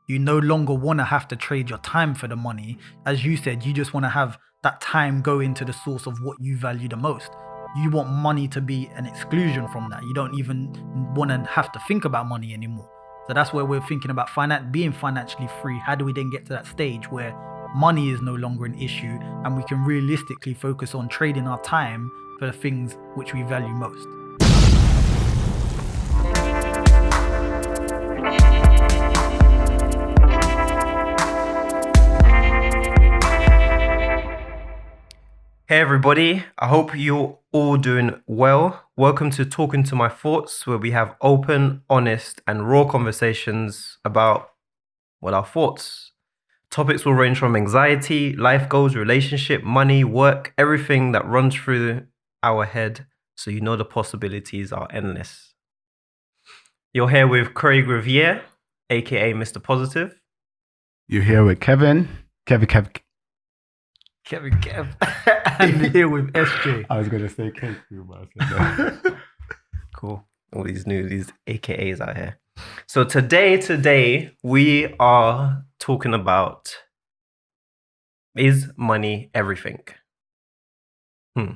You no longer want to have to trade your time for the money. As you said, you just want to have that time go into the source of what you value the most. You want money to be an exclusion from that. You don't even want to have to think about money anymore. So that's where we're thinking about being financially free. How do we then get to that stage where money is no longer an issue and we can realistically focus on trading our time for the things which we value most? Hey everybody, I hope you're all doing well. Welcome to Talking to My Thoughts, where we have open, honest and raw conversations about, our thoughts. Topics will range from anxiety, life goals, relationship, money, work, everything that runs through our head, so you know the possibilities are endless. You're here with Craig Riviere, aka Mr. Positive. You're here with Kevin, and here with SJ. I was going to say K, but I said no. Cool. All these AKAs out here. So today we are talking about, is money everything? I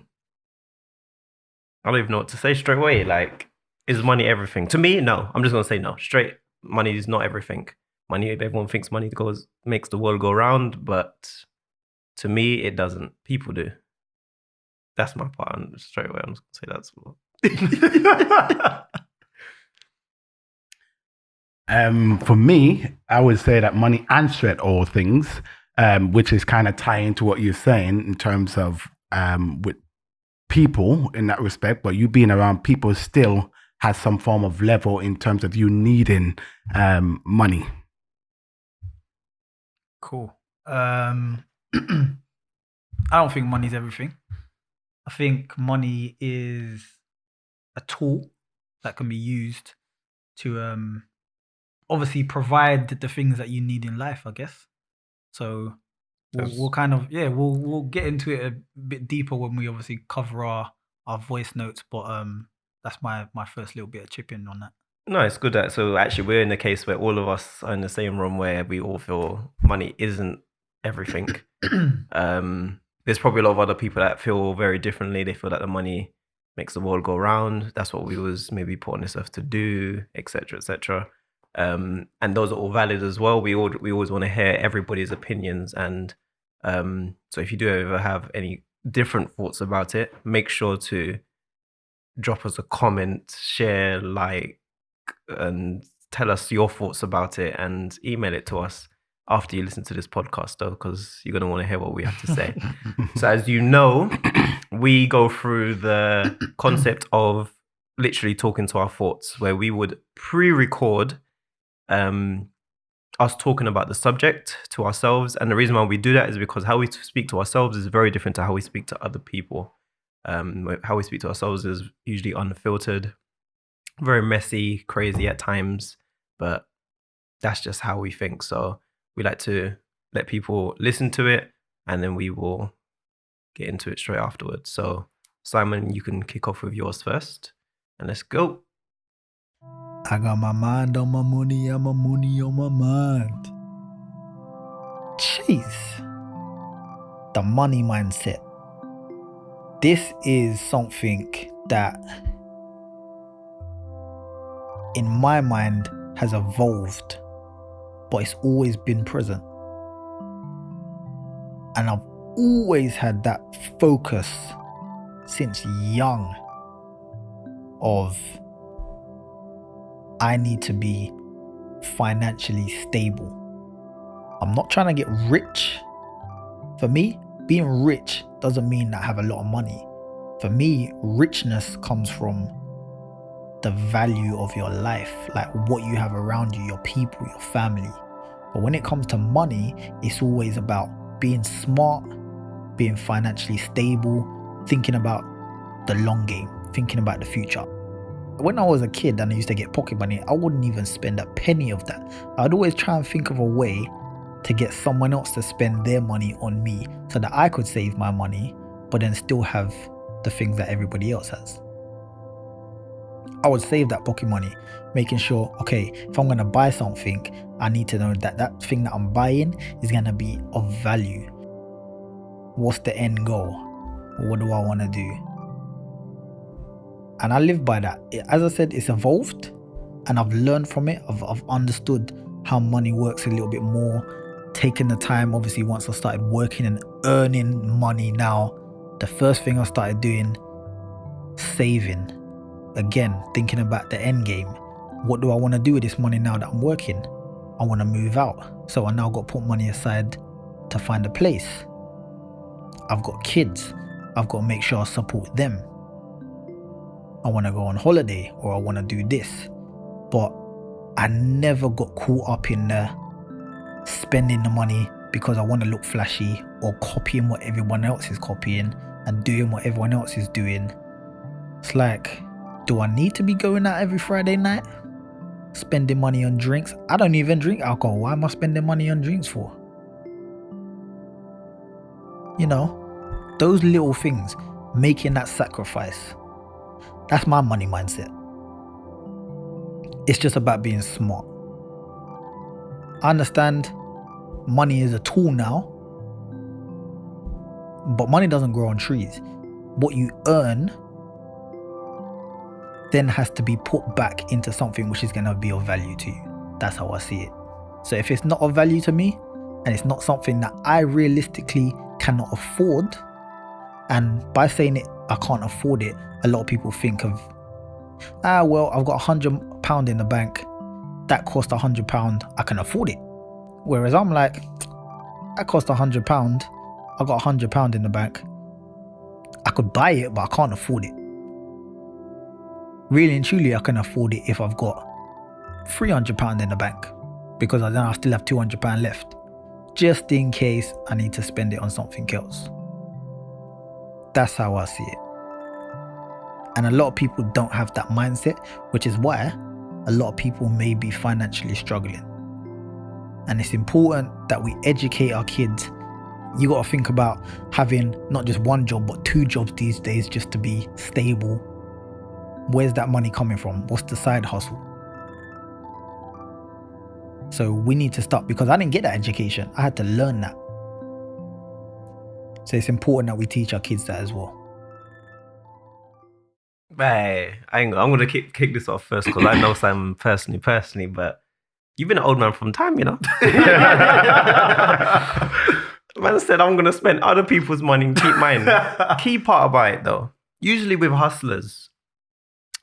don't even know what to say straight away. Like, is money everything? To me, no. I'm just going to say no. Straight, money is not everything. Money, everyone thinks money makes the world go round, but to me, it doesn't. People do. That's my part. And straight away, I'm just going to say that's for me, I would say that money answers all things, which is kind of tying to what you're saying in terms of with people in that respect. But you being around people still has some form of level in terms of you needing money. Cool. I don't think money's everything. I think money is a tool that can be used to obviously provide the things that you need in life, I guess. So we'll kind of, we'll get into it a bit deeper when we obviously cover our voice notes, but that's my first little bit of chip in on that. No, it's good that, so actually we're in a case where all of us are in the same room where we all feel money isn't everything. There's probably a lot of other people that feel very differently. They feel that the money makes the world go round. That's what we was maybe put on this earth to do, etc., etc. And those are all valid as well. We always want to hear everybody's opinions, and so if you do ever have any different thoughts about it, make sure to drop us a comment, share, like, and tell us your thoughts about it, and email it to us after you listen to this podcast, though, because you're going to want to hear what we have to say. So as you know, we go through the concept of literally talking to our thoughts, where we would pre-record us talking about the subject to ourselves. And the reason why we do that is because how we speak to ourselves is very different to how we speak to other people. How we speak to ourselves is usually unfiltered, very messy, crazy at times, but that's just how we think. So we like to let people listen to it, and then we will get into it straight afterwards. So Simon, you can kick off with yours first, and let's go. I got my mind on my money and my money on my mind. Jeez. The money mindset. This is something that, in my mind, has evolved, but it's always been present. And I've always had that focus since young of, I need to be financially stable. I'm not trying to get rich. For me, being rich doesn't mean that I have a lot of money. For me, richness comes from the value of your life, like what you have around you, your people, your family. But when it comes to money, it's always about being smart, being financially stable, thinking about the long game, thinking about the future. When I was a kid and I used to get pocket money, I wouldn't even spend a penny of that. I'd always try and think of a way to get someone else to spend their money on me so that I could save my money, but then still have the things that everybody else has. I would save that pocket money, making sure, okay, if I'm going to buy something, I need to know that that thing that I'm buying is going to be of value. What's the end goal? What do I want to do? And I live by that. As I said, it's evolved and I've learned from it. I've understood how money works a little bit more. Taking the time, obviously, once I started working and earning money now, the first thing I started doing, saving. Again, thinking about the end game. What do I want to do with this money now that I'm working? I want to move out. So I now got to put money aside to find a place. I've got kids. I've got to make sure I support them. I want to go on holiday or I want to do this. But I never got caught up in spending the money because I want to look flashy or copying what everyone else is copying and doing what everyone else is doing. It's like, do I need to be going out every Friday night? Spending money on drinks? I don't even drink alcohol. Why am I spending money on drinks for? You know, those little things, making that sacrifice. That's my money mindset. It's just about being smart. I understand money is a tool now, but money doesn't grow on trees. What you earn then has to be put back into something which is going to be of value to you. That's how I see it. So if it's not of value to me and it's not something that I realistically cannot afford, and by saying it, I can't afford it, a lot of people think of, well, I've got £100 in the bank. That cost £100. I can afford it. Whereas I'm like, that cost £100. I got £100 in the bank. I could buy it, but I can't afford it. Really and truly, I can afford it if I've got £300 in the bank, because then I still have £200 left, just in case I need to spend it on something else. That's how I see it. And a lot of people don't have that mindset, which is why a lot of people may be financially struggling. And it's important that we educate our kids. You got to think about having not just one job, but 2 jobs these days just to be stable. Where's that money coming from? What's the side hustle? So we need to start, because I didn't get that education. I had to learn that. So it's important that we teach our kids that as well. Hey, I'm gonna kick this off first because I know Sam personally, but you've been an old man from time, you know. Man said I'm gonna spend other people's money and keep mine. Key part about it though, usually with hustlers,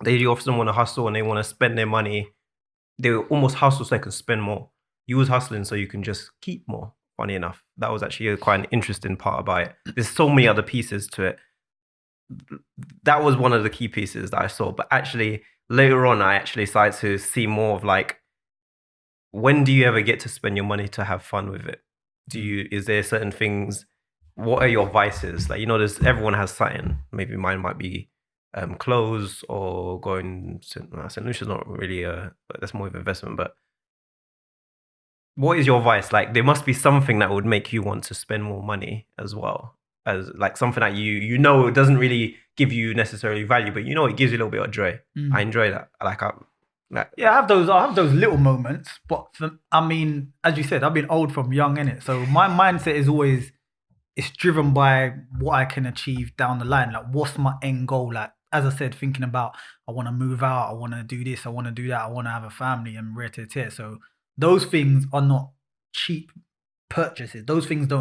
they often want to hustle and they want to spend their money. They almost hustle so they can spend more. You was hustling so you can just keep more. Funny enough, that was actually quite an interesting part about it. There's so many other pieces to it. That was one of the key pieces that I saw. But actually, later on, I actually started to see more of like, when do you ever get to spend your money to have fun with it? Is there certain things? What are your vices? Like, you know, everyone has something. Maybe mine might be clothes or going. St. Lucia's not really that's more of an investment. But what is your vice? Like, there must be something that would make you want to spend more money as well. As like something that you know it doesn't really give you necessarily value, but you know it gives you a little bit of joy. I enjoy that. I have those little moments, but I mean, as you said, I've been old from young, innit? So my mindset is always, it's driven by what I can achieve down the line. Like, what's my end goal? Like, as I said, thinking about, I want to move out, I want to do this, I want to do that, I want to have a family and rare. So those things are not cheap purchases. Those things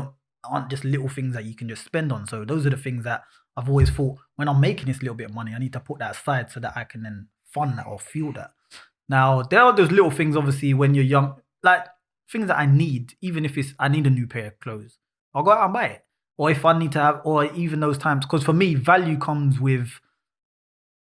aren't just little things that you can just spend on. So those are the things that I've always thought, when I'm making this little bit of money, I need to put that aside so that I can then fund that or fuel that. Now, there are those little things, obviously, when you're young, like things that I need, even if I need a new pair of clothes, I'll go out and buy it. Or if I need to have, or even those times, because for me, value comes with,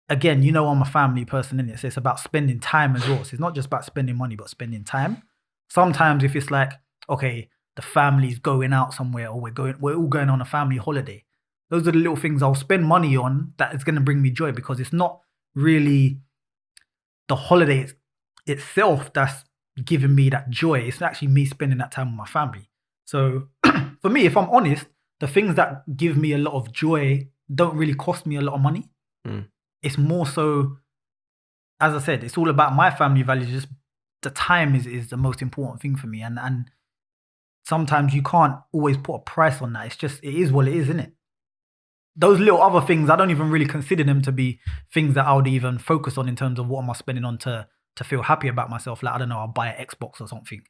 again, you know, I'm a family person, innit? So it's about spending time as well. So it's not just about spending money, but spending time. Sometimes if it's like, okay, the family's going out somewhere, or we're all going on a family holiday. Those are the little things I'll spend money on that is going to bring me joy, because it's not really the holiday itself that's giving me that joy. It's actually me spending that time with my family. So for me, if I'm honest, the things that give me a lot of joy don't really cost me a lot of money. It's more so, as I said, it's all about my family values, just the time is the most important thing for me, and sometimes you can't always put a price on that. It's just, it is what it is, isn't it? Those little other things, I don't even really consider them to be things that I would even focus on in terms of what am I spending on to feel happy about myself. Like, I don't know, I'll buy an Xbox or something.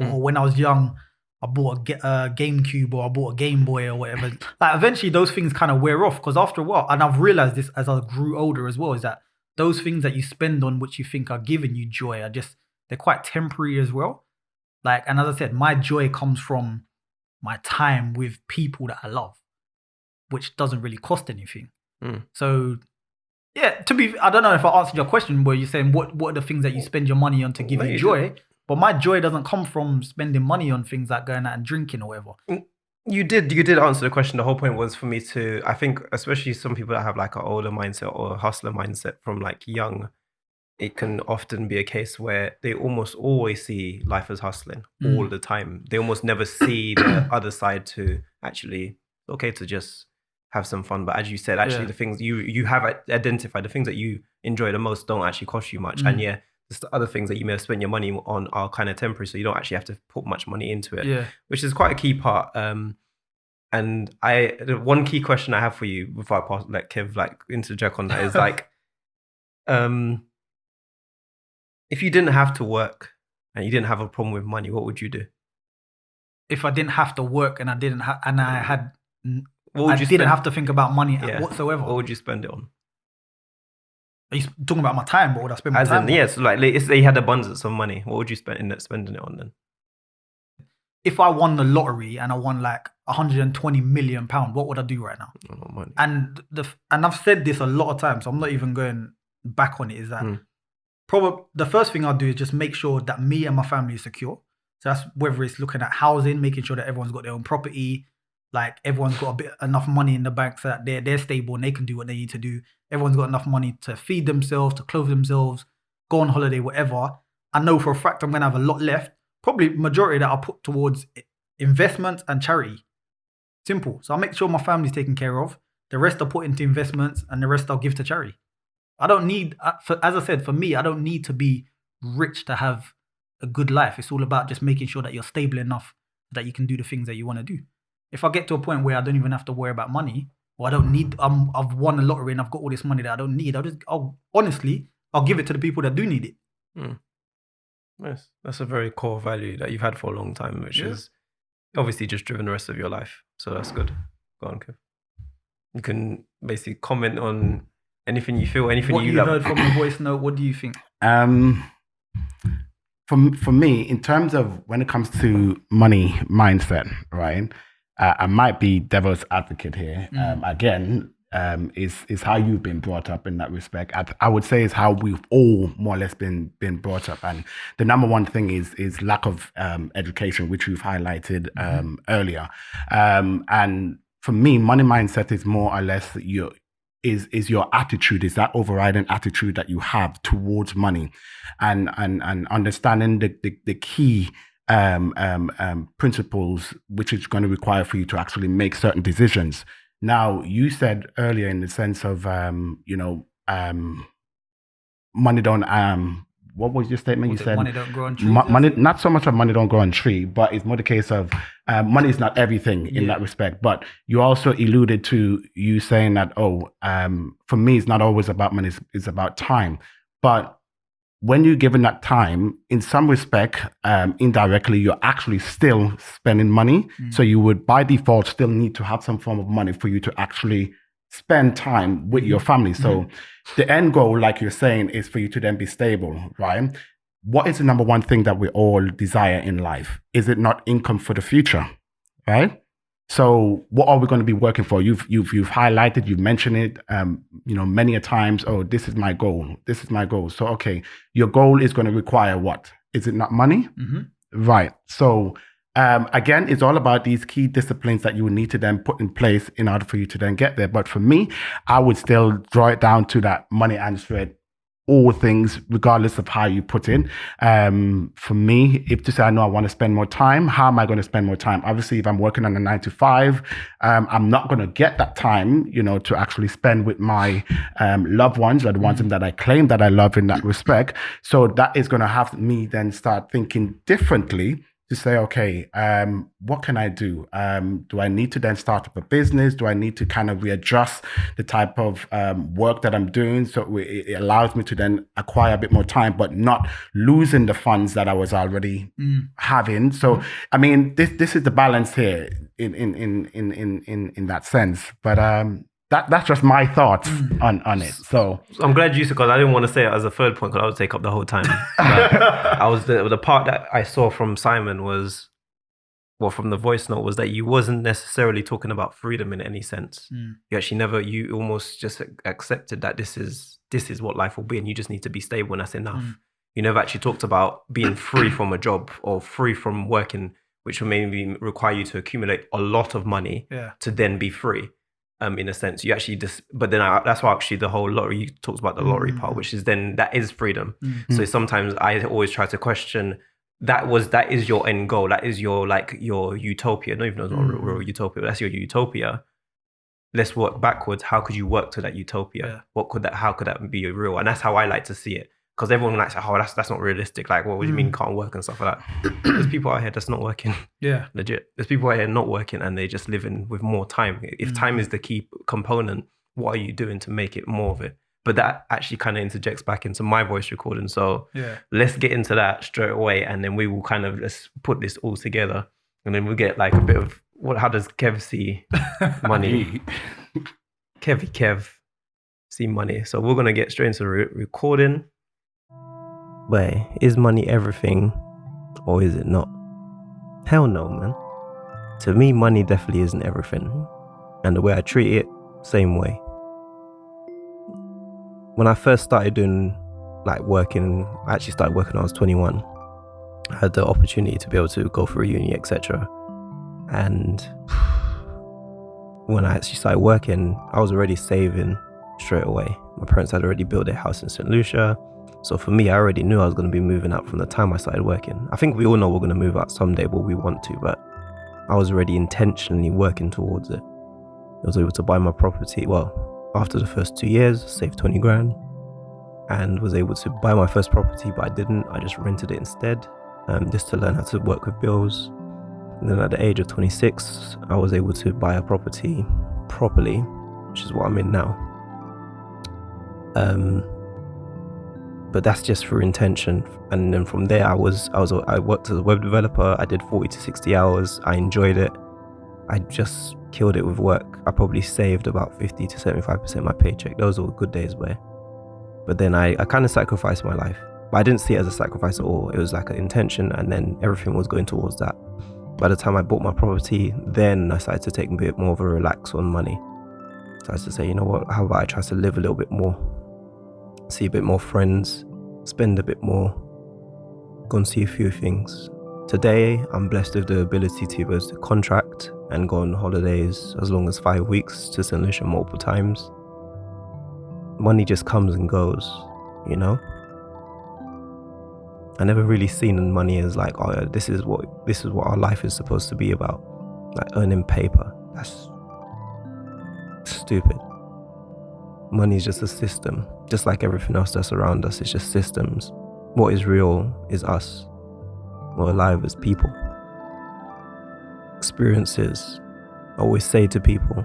Or when I was young, I bought a GameCube, or I bought a Game Boy or whatever. Like, eventually those things kind of wear off, because after a while, and I've realized this as I grew older as well, is that those things that you spend on which you think are giving you joy are just, they're quite temporary as well. Like, and as I said, my joy comes from my time with people that I love, which doesn't really cost anything. So, yeah, I don't know if I answered your question where you're saying what are the things that you spend your money on to give you joy, but my joy doesn't come from spending money on things like going out and drinking or whatever. You did answer the question. The whole point was for me to, I think, especially some people that have like an older mindset or a hustler mindset from like young, it can often be a case where they almost always see life as hustling all the time. They almost never see the other side to actually, okay, to just have some fun. But as you said, actually the things you have identified, the things that you enjoy the most don't actually cost you much. And the other things that you may have spent your money on are kind of temporary, so you don't actually have to put much money into it, which is quite a key part. And the one key question I have for you before I pass, let Kev interject on that is like, if you didn't have to work and you didn't have a problem with money, what would you do? If I didn't have to work and I didn't have to think about money whatsoever, what would you spend it on? Are you talking about my time? What would I spend my time on? Yes, like if they had abundance of money, what would you spending it on then? If I won the lottery and I won like £120 million, what would I do right now? Money. And I've said this a lot of times, so I'm not even going back on it, is that probably the first thing I'll do is just make sure that me and my family is secure. So that's whether it's looking at housing, making sure that everyone's got their own property, like everyone's got enough money in the bank so that they're stable and they can do what they need to do. Everyone's got enough money to feed themselves, to clothe themselves, go on holiday, whatever. I know for a fact I'm going to have a lot left. Probably majority that I'll put towards investment and charity. Simple. So I'll make sure my family's taken care of. The rest I'll put into investments and the rest I'll give to charity. I don't need, as I said, for me, I don't need to be rich to have a good life. It's all about just making sure that you're stable enough that you can do the things that you want to do. If I get to a point where I don't even have to worry about money, or I don't need, I've won a lottery and I've got all this money that I don't need, I'll give it to the people that do need it. Nice. That's a very core value that you've had for a long time, which is obviously just driven the rest of your life. So that's good. Go on, Kev. You can basically comment on anything you feel, anything what you love. Heard from the voice note, what do you think? For me, in terms of when it comes to money mindset, right? I might be devil's advocate here. Again, is how you've been brought up in that respect. I would say is how we've all more or less been brought up. And the number one thing is lack of education, which we've highlighted earlier. And for me, money mindset is more or less your attitude, is that overriding attitude that you have towards money, and understanding the key principles which is going to require for you to actually make certain decisions. Now, you said earlier in the sense of money don't what was your statement? You said money don't grow on trees. Money, not so much of money don't grow on tree, but it's more the case of money is not everything in that respect. But you also alluded to you saying that, for me, it's not always about money, it's about time. But when you're given that time, in some respect, indirectly, you're actually still spending money. So you would, by default, still need to have some form of money for you to actually spend time with your family. So the end goal, like you're saying, is for you to then be stable, right? What is the number one thing that we all desire in life? Is it not income for the future, right? So what are we going to be working for? You've highlighted, you've mentioned it, many a times. Oh, this is my goal. This is my goal. So, okay, your goal is going to require what? Is it not money? Right. So, again, it's all about these key disciplines that you would need to then put in place in order for you to then get there. But for me, I would still draw it down to that money answer it all things, regardless of how you put it. For me, if to say I know I want to spend more time, how am I going to spend more time? Obviously, if I'm working on a 9 to 5, I'm not going to get that time, to actually spend with my loved ones or the ones that I claim that I love in that respect. So that is going to have me then start thinking differently to say, okay, what can I do? Do I need to then start up a business? Do I need to kind of readjust the type of work that I'm doing so it allows me to then acquire a bit more time, but not losing the funds that I was already having? So, I mean, this is the balance here in that sense. But that's just my thoughts on it. So I'm glad you said, because I didn't want to say it as a third point because I would take up the whole time. But I was the part that I saw from Simon was, well, from the voice note, was that you wasn't necessarily talking about freedom in any sense. You actually never, you almost just accepted that this is what life will be, and you just need to be stable, and that's enough. You never actually talked about being free from a job or free from working, which will maybe require you to accumulate a lot of money to then be free. In a sense, you actually just, but then that's why actually the whole lottery, you talked about the lottery part, which is then that is freedom. So sometimes I always try to question that is your end goal, that is your utopia. Not even though it's not real utopia, but that's your utopia. Let's work backwards. How could you work to that utopia? How could that be real? And that's how I like to see it. Because everyone likes, that's not realistic. Like, what do you mean can't work and stuff like that? There's people out here that's not working. Yeah. Legit. There's people out here not working and they just living with more time. If time is the key component, what are you doing to make it more of it? But that actually kind of interjects back into my voice recording. So let's get into that straight away, and then we will kind of, let's put this all together, and then we'll get like a bit of, how does Kev see money? Kev see money. So we're going to get straight into recording. But is money everything, or is it not? Hell no, man. To me, money definitely isn't everything. And the way I treat it, same way. When I first started doing working, I actually started working when I was 21. I had the opportunity to be able to go through uni, etc. And when I actually started working, I was already saving straight away. My parents had already built their house in St. Lucia. So for me, I already knew I was going to be moving out from the time I started working. I think we all know we're going to move out someday, but we want to. But I was already intentionally working towards it. I was able to buy my property. Well, after the first 2 years, saved 20 grand and was able to buy my first property, but I didn't. I just rented it instead, just to learn how to work with bills. And then at the age of 26, I was able to buy a property properly, which is what I'm in now. But that's just through intention. And then from there, I worked as a web developer. I did 40 to 60 hours. I enjoyed it. I just killed it with work. I probably saved about 50 to 75% of my paycheck. Those were good days, boy. But then I kind of sacrificed my life. But I didn't see it as a sacrifice at all. It was like an intention, and then everything was going towards that. By the time I bought my property, then I started to take a bit more of a relax on money. So I started to say, you know what, how about I try to live a little bit more? See a bit more friends, spend a bit more, go and see a few things. Today, I'm blessed with the ability to be able to contract and go on holidays as long as 5 weeks to St. Lucia multiple times. Money just comes and goes, you know? I never really seen money as like, oh, this is what our life is supposed to be about. Like earning paper. That's stupid. Money is just a system, just like everything else that's around us. It's just systems. What is real is us. We're alive as people. Experiences. I always say to people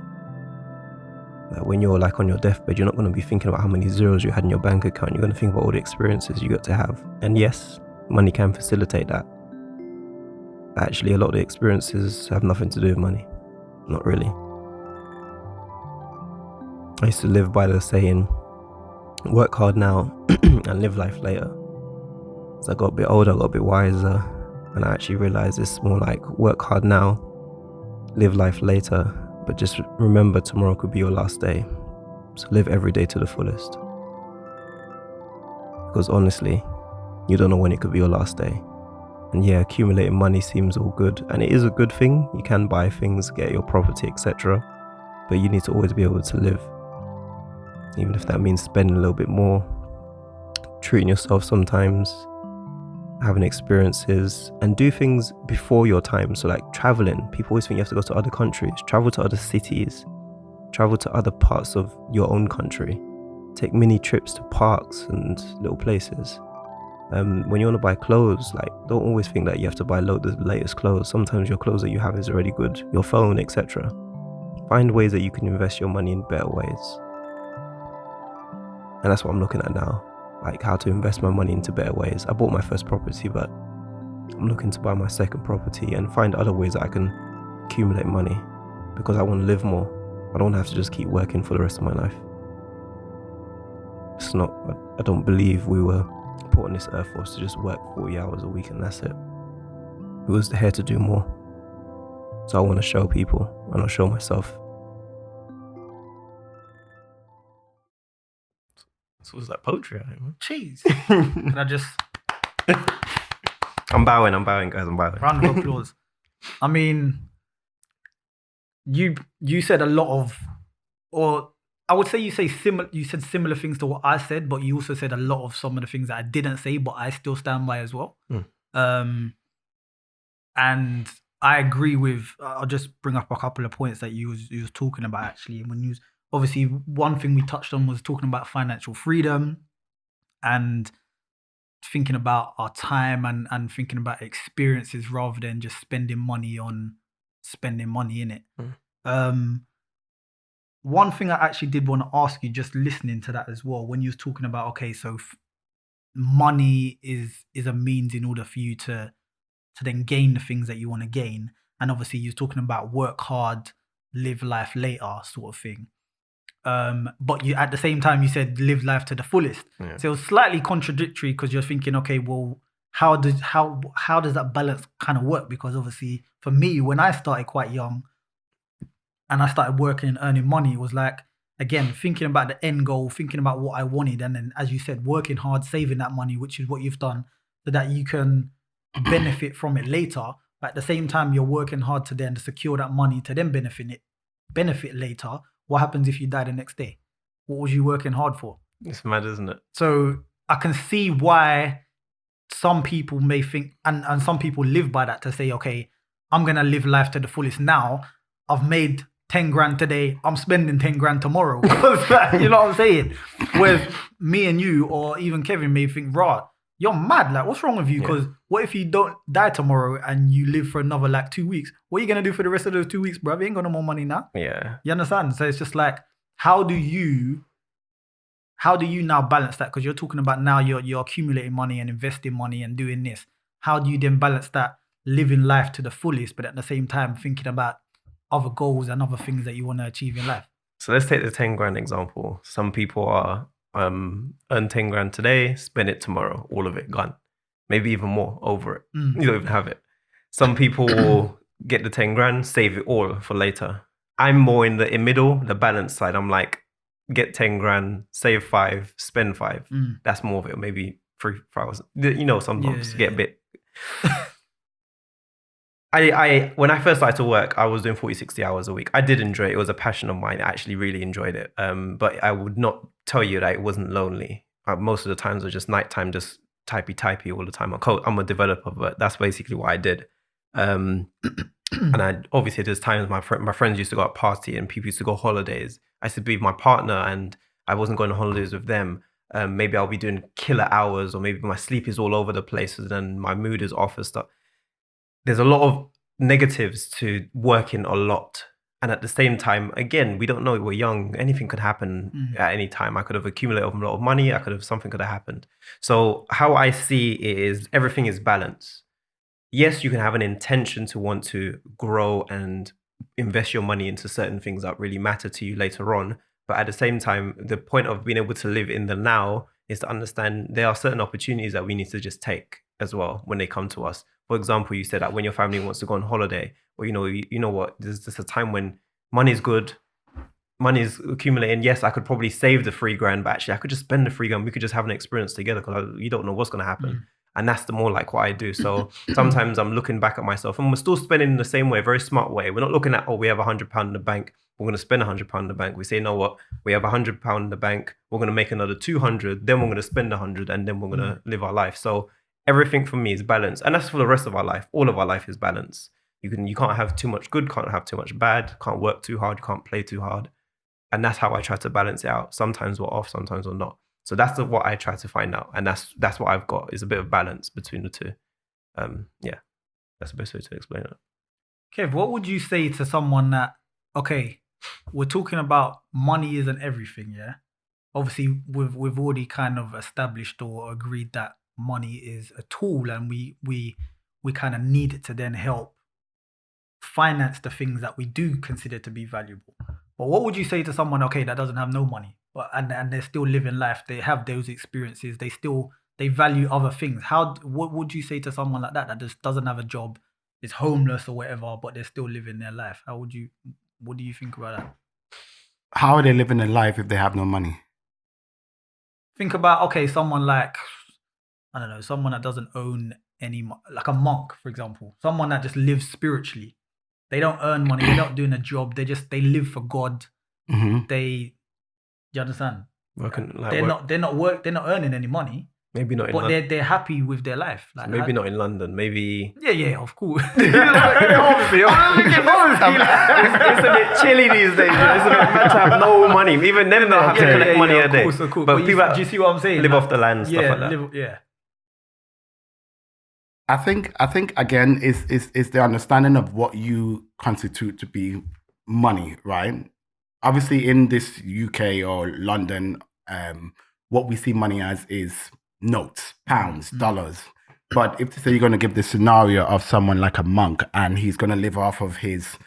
that when you're like on your deathbed, you're not going to be thinking about how many zeros you had in your bank account. You're going to think about all the experiences you got to have. And yes, money can facilitate that. Actually, a lot of the experiences have nothing to do with money. Not really. I used to live by the saying, work hard now and live life later. As I got a bit older, I got a bit wiser, and I actually realized it's more like work hard now, live life later, but just remember tomorrow could be your last day. So live every day to the fullest. Because honestly, you don't know when it could be your last day. And yeah, accumulating money seems all good, and it is a good thing. You can buy things, get your property, etc. But you need to always be able to live. Even if that means spending a little bit more, treating yourself sometimes, having experiences, and do things before your time. So like traveling, people always think you have to go to other countries, travel to other cities, travel to other parts of your own country, take mini trips to parks and little places. When you want to buy clothes, like don't always think that you have to buy the latest clothes. Sometimes your clothes that you have is already good, your phone, etc. Find ways that you can invest your money in better ways. And that's what I'm looking at now, like how to invest my money into better ways. I bought my first property, but I'm looking to buy my second property and find other ways that I can accumulate money, because I want to live more. I don't have to just keep working for the rest of my life. It's not, I don't believe we were put on this earth for us to just work 40 hours a week and that's it. We was here to do more. So I want to show people, and I'll show myself. So was that poetry? Jeez. Can I just... I'm bowing, guys, I'm bowing. Round of applause. I mean, you said a lot of, or I would say you said similar things to what I said, but you also said a lot of some of the things that I didn't say, but I still stand by as well. And I agree with, I'll just bring up a couple of points that you was talking about actually. When you obviously, one thing we touched on was talking about financial freedom and thinking about our time and thinking about experiences rather than just spending money in it. One thing I actually did want to ask you, just listening to that as well, when you was talking about, okay, so money is a means in order for you to then gain the things that you want to gain. And obviously you're talking about work hard, live life later sort of thing. But you, at the same time, you said live life to the fullest. Yeah. So it was slightly contradictory, because you're thinking, okay, well, how does that balance kind of work? Because obviously for me, when I started quite young and I started working and earning money, it was like, again, thinking about the end goal, thinking about what I wanted. And then, as you said, working hard, saving that money, which is what you've done, so that you can benefit from it later. But at the same time, you're working hard to then secure that money to then benefit later. What happens if you die the next day? What was you working hard for? It's mad, isn't it? So I can see why some people may think, and some people live by that, to say, okay, I'm going to live life to the fullest now. I've made 10 grand today. I'm spending 10 grand tomorrow. You know what I'm saying? Whereas me and you, or even Kevin, may think, right, you're mad. Like, what's wrong with you? Because what if you don't die tomorrow and you live for another 2 weeks? What are you going to do for the rest of those 2 weeks, bro? You ain't got no more money now. Yeah. You understand? So it's just like, how do you now balance that? Because you're talking about now you're accumulating money and investing money and doing this. How do you then balance that, living life to the fullest, but at the same time thinking about other goals and other things that you want to achieve in life? So let's take the 10 grand example. Some people are earn 10 grand today, spend it tomorrow, all of it gone. Maybe even more over it. You don't even have it. Some people will get the 10 grand, save it all for later. I'm more in the middle, the balance side. I'm like, get 10 grand, save 5, spend 5. That's more of it, maybe 3,000. You know, sometimes get a bit. When I first started to work, I was doing 40, 60 hours a week. I did enjoy it. It was a passion of mine. I actually really enjoyed it. But I would not tell you that it wasn't lonely. Most of the times it was just nighttime, just typey all the time. I'm a developer, but that's basically what I did. And obviously there's times my friends used to go out party and people used to go holidays. I used to be with my partner and I wasn't going on holidays with them. Maybe I'll be doing killer hours, or maybe my sleep is all over the place and then my mood is off and stuff. There's a lot of negatives to working a lot. And at the same time, again, we don't know, we're young. Anything could happen at any time. I could have accumulated a lot of money. Something could have happened. So how I see it is everything is balance. Yes, you can have an intention to want to grow and invest your money into certain things that really matter to you later on. But at the same time, the point of being able to live in the now is to understand there are certain opportunities that we need to just take as well when they come to us. For example, you said that when your family wants to go on holiday, or you know what, there's just a time when money's good, money's accumulating. Yes, I could probably save the 3 grand, but actually I could just spend the 3 grand. We could just have an experience together because you don't know what's going to happen. And that's the more like what I do. So sometimes I'm looking back at myself and we're still spending in the same way, very smart way. We're not looking at, oh, we have £100 in the bank. We're going to spend £100 in the bank. We say, you know what? We have £100 in the bank. We're going to make another 200. Then we're going to spend 100 and then we're going to live our life. So everything for me is balance. And that's for the rest of our life. All of our life is balance. You can't have too much good, can't have too much bad, can't work too hard, you can't play too hard. And that's how I try to balance it out. Sometimes we're off, sometimes we're not. So that's what I try to find out. And that's what I've got, is a bit of balance between the two. Yeah, that's the best way to explain it. Kev, what would you say to someone that, okay, we're talking about money isn't everything, yeah? Obviously, we've already kind of established or agreed that money is a tool and we kind of need it to then help finance the things that we do consider to be valuable. But what would you say to someone, okay, that doesn't have no money, but and they're still living life, they have those experiences, they value other things? What would you say to someone like that just doesn't have a job, is homeless or whatever, but they're still living their life? What do you think about that? How are they living their life if they have no money? Think about, okay, someone like, I don't know, someone that doesn't own any, like a monk, for example, someone that just lives spiritually. They don't earn money. They're not doing a job. They live for God. Mm-hmm. Do you understand? They're not earning any money. Maybe not in London. London. But they're happy with their life. Like, maybe not in London. Maybe. Yeah, of course. Obviously. It's a bit chilly these days. It's a bit meant to have no money. Even them don't have to collect money a day. Of course. But people, do you see what I'm saying? Live off the land and stuff like that. I think again is the understanding of what you constitute to be money, right? Obviously, in this UK or London, what we see money as is notes, pounds, dollars. But if say you're going to give the scenario of someone like a monk and he's going to live off of his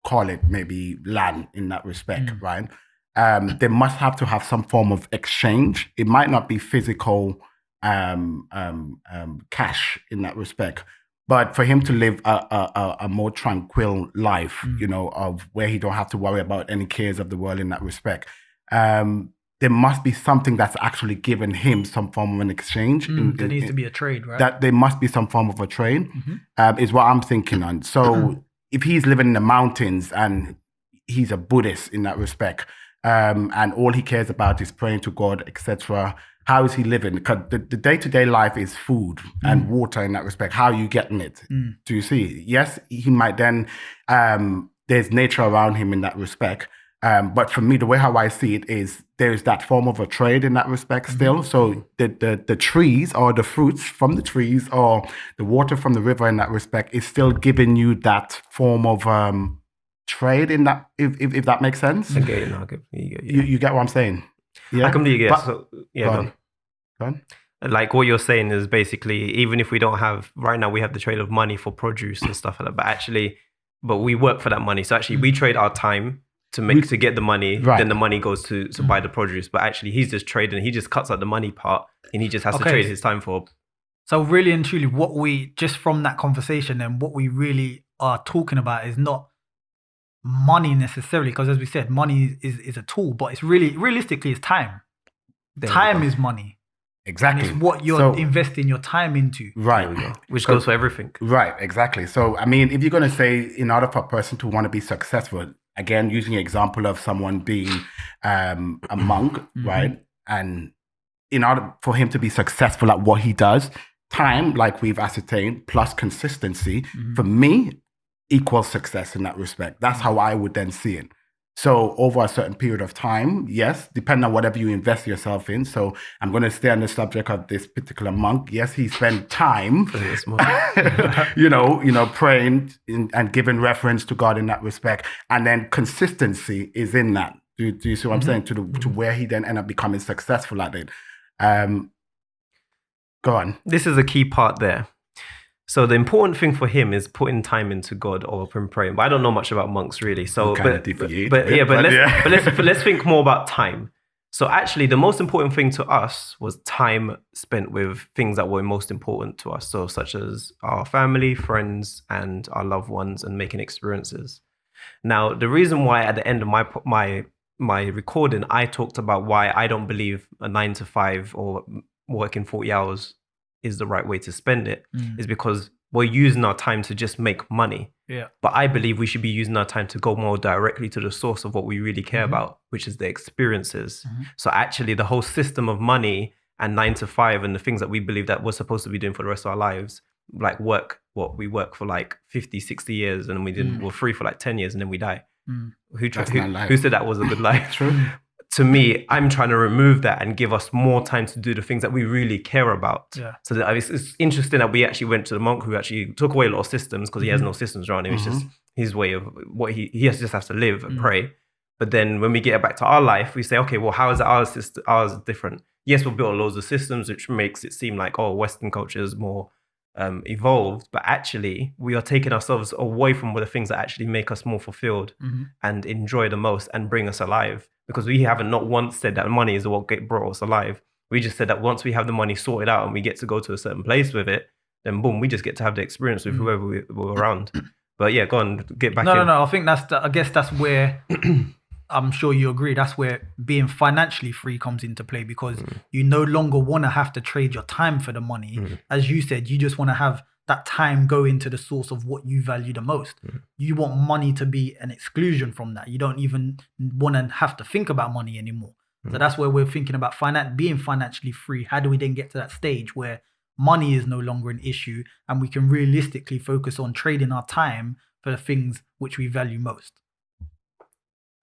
call it maybe land in that respect, right? They must have to have some form of exchange. It might not be physical cash in that respect, but for him to live a more tranquil life, of where he don't have to worry about any cares of the world in that respect, there must be something that's actually given him some form of an exchange. There needs to be a trade, right? That there must be some form of a trade, is what I'm thinking on. So if he's living in the mountains and he's a Buddhist in that respect, and all he cares about is praying to God, etc., how is he living? Because the day-to-day life is food and water in that respect. How are you getting it? Do you see? Yes, he might then, there's nature around him in that respect. But for me, the way how I see it is there's that form of a trade in that respect still. So the trees or the fruits from the trees or the water from the river in that respect is still giving you that form of trade in that, if that makes sense. Okay, You get what I'm saying? Yeah, I completely get. But, So go on. Like what you're saying is basically, even if we don't have right now, we have the trade of money for produce and stuff like that. But we work for that money. So actually, we trade our time to get the money. Right. Then the money goes to buy the produce. But actually, he's just trading. He just cuts out the money part, and he just has to trade his time for. So really and truly, what we just from that conversation and what we really are talking about is not money necessarily, because as we said, money is a tool, but it's really realistically it's time. Time is money. Exactly. And it's what you're investing your time into. Right. Which goes for everything. Right, exactly. So I mean, if you're going to say in order for a person to want to be successful, again, using an example of someone being a monk, right? And in order for him to be successful at what he does, time, like we've ascertained, plus consistency, for me, equals success in that respect. That's how I would then see it. So over a certain period of time, yes, depending on whatever you invest yourself in. So I'm going to stay on the subject of this particular monk. Yes, he spent time, praying and giving reference to God in that respect. And then consistency is in that. Do you see what I'm saying? To where he then ended up becoming successful at it. Go on. This is a key part there. So the important thing for him is putting time into God or praying. But I don't know much about monks really. So, let's think more about time. So actually, the most important thing to us was time spent with things that were most important to us. So such as our family, friends, and our loved ones, and making experiences. Now, the reason why at the end of my recording, I talked about why I don't believe a 9 to 5 or working 40 hours is the right way to spend it, is because we're using our time to just make money. Yeah. But I believe we should be using our time to go more directly to the source of what we really care about, which is the experiences. So actually the whole system of money and 9 to 5 and the things that we believe that we're supposed to be doing for the rest of our lives, like we work for like 50, 60 years and we're free for like 10 years and then we die. Who said that was a good life? True. To me, I'm trying to remove that and give us more time to do the things that we really care about. Yeah. So that it's interesting that we actually went to the monk who actually took away a lot of systems because he has no systems around him. It's just his way of what he just has to live and pray. But then when we get back to our life, we say, okay, well, how is ours different? Yes, we've built loads of systems, which makes it seem like, oh, Western culture is more evolved, but actually we are taking ourselves away from the things that actually make us more fulfilled and enjoy the most and bring us alive, because we haven't not once said that money is what brought us alive. We just said that once we have the money sorted out and we get to go to a certain place with it, then boom, we just get to have the experience with whoever we're around. But yeah, go on, get back in. No, I think I guess that's where I'm sure you agree, that's where being financially free comes into play, because you no longer want to have to trade your time for the money. As you said, you just want to have that time go into the source of what you value the most. You want money to be an exclusion from that. You don't even want to have to think about money anymore. So that's where we're thinking about being financially free. How do we then get to that stage where money is no longer an issue and we can realistically focus on trading our time for the things which we value most?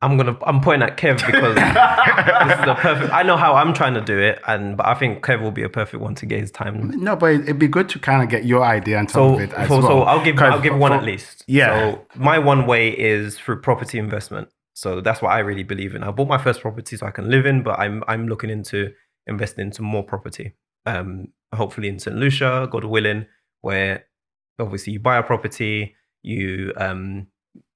I'm pointing at Kev because this is a perfect. I know how I'm trying to do it, but I think Kev will be a perfect one to get his time. No, but it'd be good to kind of get your idea on top of it as well. So I'll give one at least. Yeah. So my one way is through property investment. So that's what I really believe in. I bought my first property so I can live in, but I'm looking into investing into more property. Hopefully in St. Lucia, God willing, where obviously you buy a property, you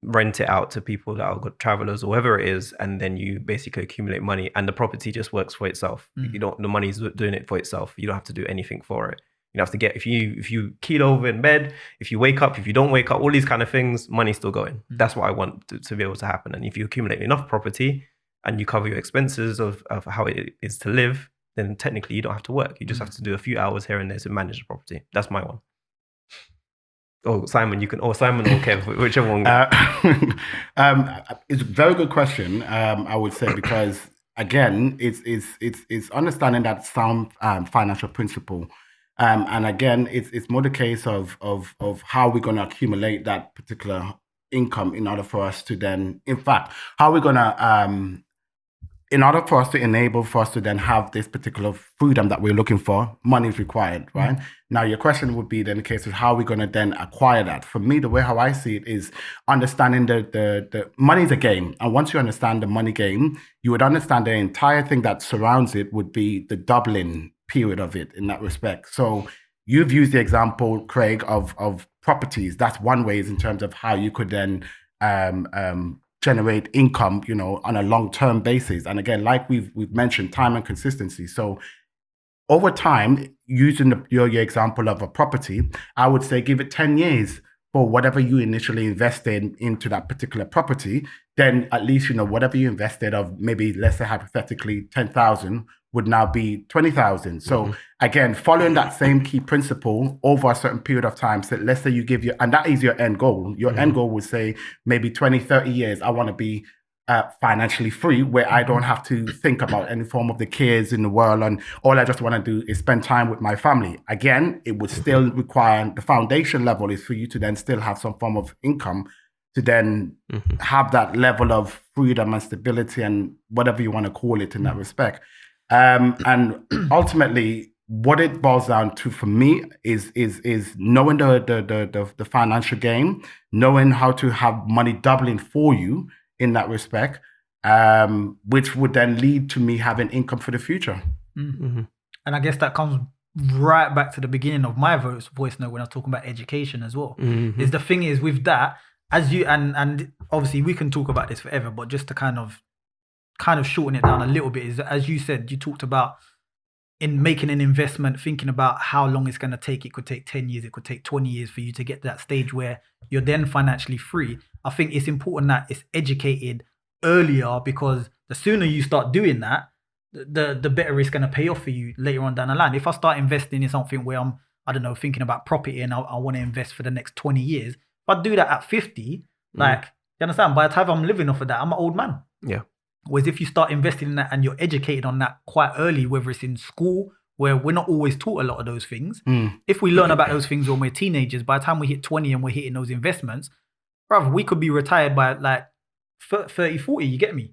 rent it out to people that are good travelers or whoever it is, and then you basically accumulate money and the property just works for itself. The money's doing it for itself. You don't have to do anything for it. You don't have to get, if you keel over in bed, if you wake up, if you don't wake up, all these kind of things, money's still going. That's what I want to be able to happen. And if you accumulate enough property and you cover your expenses of how it is to live, then technically you don't have to work. You just have to do a few hours here and there to manage the property. That's my one. Oh, Simon, Simon or Kev, whichever one. It's a very good question, I would say, because again, it's understanding that sound financial principle. And again, it's more the case of how we're going to accumulate that particular income in order for us to then, in fact, how we're going to, in order for us to enable for us to then have this particular freedom that we're looking for, money is required, right? Now, your question would be then the case of how we're going to then acquire that. For me, the way how I see it is understanding the money is a game. And once you understand the money game, you would understand the entire thing that surrounds it would be the doubling period of it in that respect. So you've used the example, Craig, of properties. That's one way is in terms of how you could then generate income, on a long-term basis. And again, like we've mentioned, time and consistency. So over time, using your example of a property, I would say give it 10 years for whatever you initially invested into that particular property. Then at least, whatever you invested of maybe, let's say hypothetically 10,000 would now be 20,000. So again, following that same key principle over a certain period of time. So let's say you give and that is your end goal. Your end goal would say maybe 20, 30 years, I want to be financially free, where I don't have to think about any form of the cares in the world, and all I just want to do is spend time with my family. Again, it would still require, the foundation level is for you to then still have some form of income to then have that level of freedom and stability and whatever you want to call it in that respect. And ultimately, what it boils down to for me is knowing the financial game, knowing how to have money doubling for you in that respect, which would then lead to me having income for the future. And I guess that comes right back to the beginning of my voice note when I was talking about education as well. Is the thing is with that, as you and obviously we can talk about this forever, but just to kind of shorten it down a little bit, is as you said, you talked about in making an investment, thinking about how long it's going to take. It could take 10 years, it could take 20 years for you to get to that stage where you're then financially free. I think it's important that it's educated earlier, because the sooner you start doing that, the better it's going to pay off for you later on down the line. If I start investing in something where I'm, I don't know, thinking about property and I want to invest for the next 20 years, if I do that at 50, like, you understand? By the time I'm living off of that, I'm an old man. Yeah. Whereas if you start investing in that and you're educated on that quite early, whether it's in school, where we're not always taught a lot of those things. If we learn about those things when we're teenagers, by the time we hit 20 and we're hitting those investments, bruv, we could be retired by like 30, 40, you get me?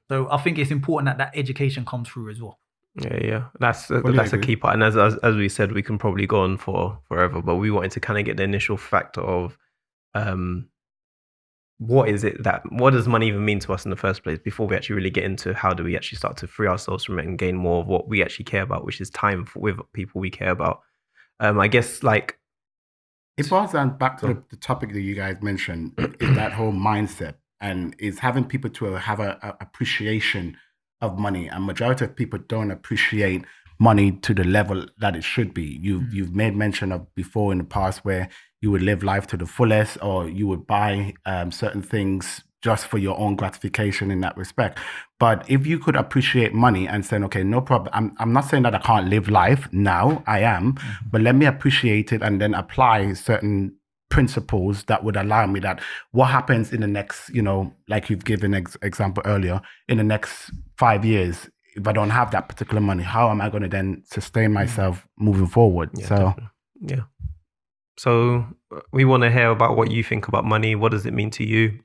So I think it's important that education comes through as well. Yeah. That's a key part. And as we said, we can probably go on for forever, but we wanted to kind of get the initial factor of what does money even mean to us in the first place before we actually really get into how do we actually start to free ourselves from it and gain more of what we actually care about, which is time with people we care about. I guess like it boils down back to the topic that you guys mentioned, is that whole mindset, and is having people to have a appreciation of money. And majority of people don't appreciate money to the level that it should be. You've made mention of before in the past where you would live life to the fullest, or you would buy certain things just for your own gratification in that respect. But if you could appreciate money and say, okay, no problem. I'm not saying that I can't live life now. I am, but let me appreciate it and then apply certain principles that would allow me that what happens in the next, like you've given example earlier, in the next 5 years, if I don't have that particular money, how am I going to then sustain myself moving forward? Yeah. So we want to hear about what you think about money. What does it mean to you?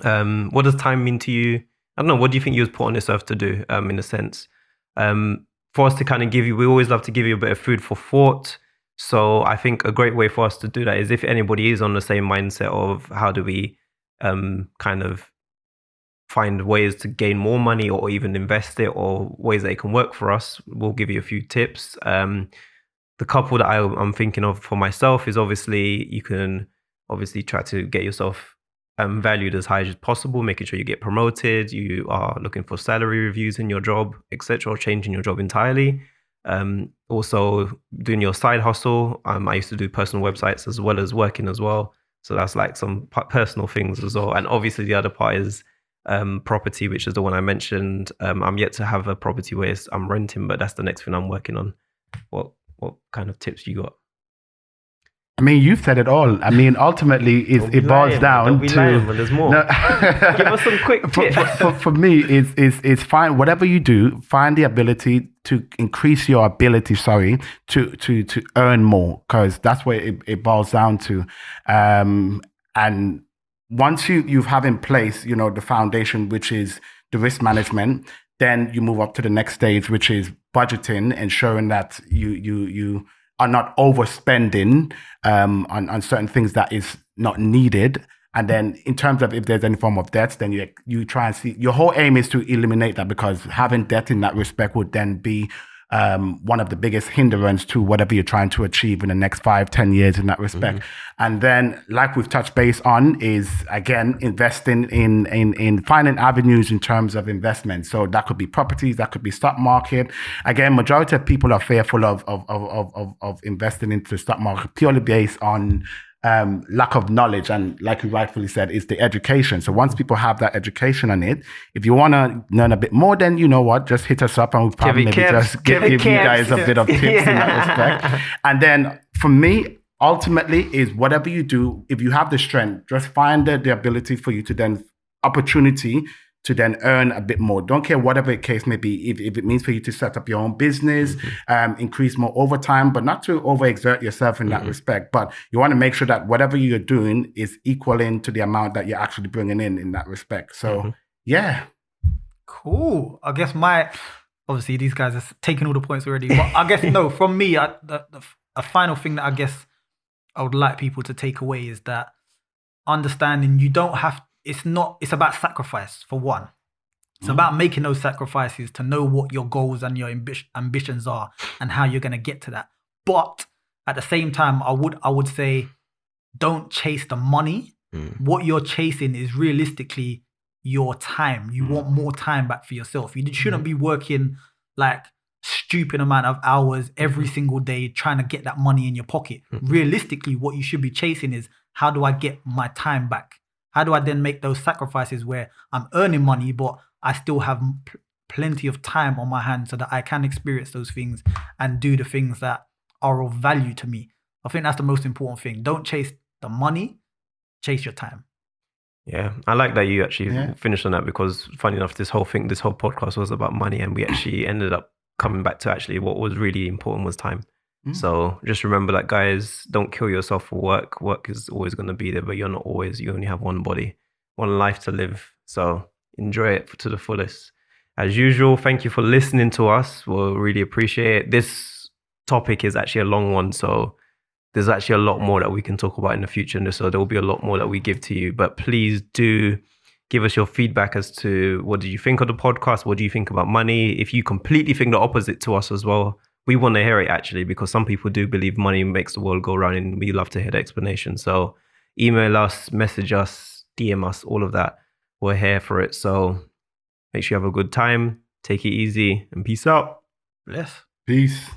What does time mean to you? I don't know. What do you think you was put on this earth to do, in a sense? For us to kind of give you, we always love to give you a bit of food for thought. So I think a great way for us to do that is if anybody is on the same mindset of how do we kind of find ways to gain more money or even invest it, or ways that it can work for us, we'll give you a few tips. The couple that I'm thinking of for myself is obviously you can obviously try to get yourself valued as high as possible, making sure you get promoted, you are looking for salary reviews in your job, etc., or changing your job entirely. Also doing your side hustle. I used to do personal websites as well as working as well. So that's like some personal things as well. And obviously the other part is property, which is the one I mentioned. I'm yet to have a property where I'm renting, but that's the next thing I'm working on. What kind of tips you got? I mean, you've said it all. I mean, ultimately, it boils down to. There's more. No. Give us some quick tips. For me, it's fine. Whatever you do, find the ability to increase your ability. To earn more, because that's what it boils down to. And once you have in place, the foundation, which is the risk management, then you move up to the next stage, which is budgeting, ensuring that you are not overspending on certain things that is not needed. And then in terms of if there's any form of debt, then you try and see, your whole aim is to eliminate that, because having debt in that respect would then be one of the biggest hindrance to whatever you're trying to achieve in the next 5-10 years in that respect. And then, like we've touched base on, is again investing in finding avenues in terms of investment. So that could be properties, that could be stock market. Again, majority of people are fearful of investing into the stock market purely based on lack of knowledge, and like you rightfully said, is the education. So once people have that education on it, if you want to learn a bit more, then you know what, just hit us up and we'll probably just give you guys a bit of tips in that respect. And then for me, ultimately, is whatever you do, if you have the strength, just find the ability for you to then opportunity to then earn a bit more. Don't care whatever the case may be. If it means for you to set up your own business, increase more overtime, but not to overexert yourself in that respect. But you want to make sure that whatever you're doing is equaling to the amount that you're actually bringing in that respect. So, yeah. Cool. I guess obviously these guys are taking all the points already. But I guess, no, from me, a final thing that I guess I would like people to take away is that understanding you don't have, it's about sacrifice, for one. It's about making those sacrifices to know what your goals and your ambitions are and how you're going to get to that. But at the same time, I would say, don't chase the money. What you're chasing is realistically your time. You want more time back for yourself. You shouldn't be working like stupid amount of hours every single day trying to get that money in your pocket. Realistically, what you should be chasing is, how do I get my time back? How do I then make those sacrifices where I'm earning money, but I still have plenty of time on my hands so that I can experience those things and do the things that are of value to me. I think that's the most important thing. Don't chase the money, chase your time. Yeah, I like that you actually Yeah. finished on that, because funny enough, this whole podcast was about money, and we actually ended up coming back to actually what was really important was time. So just remember that, guys, don't kill yourself for work. Work is always going to be there, but you only have one body, one life to live. So enjoy it to the fullest. As usual, thank you for listening to us. We'll really appreciate it. This topic is actually a long one, so there's actually a lot more that we can talk about in the future. And so there will be a lot more that we give to you. But please do give us your feedback as to what did you think of the podcast? What do you think about money? If you completely think the opposite to us as well, we want to hear it, actually, because some people do believe money makes the world go round, and we love to hear the explanation. So email us, message us, DM us, all of that. We're here for it. So make sure you have a good time. Take it easy and peace out. Bless. Peace.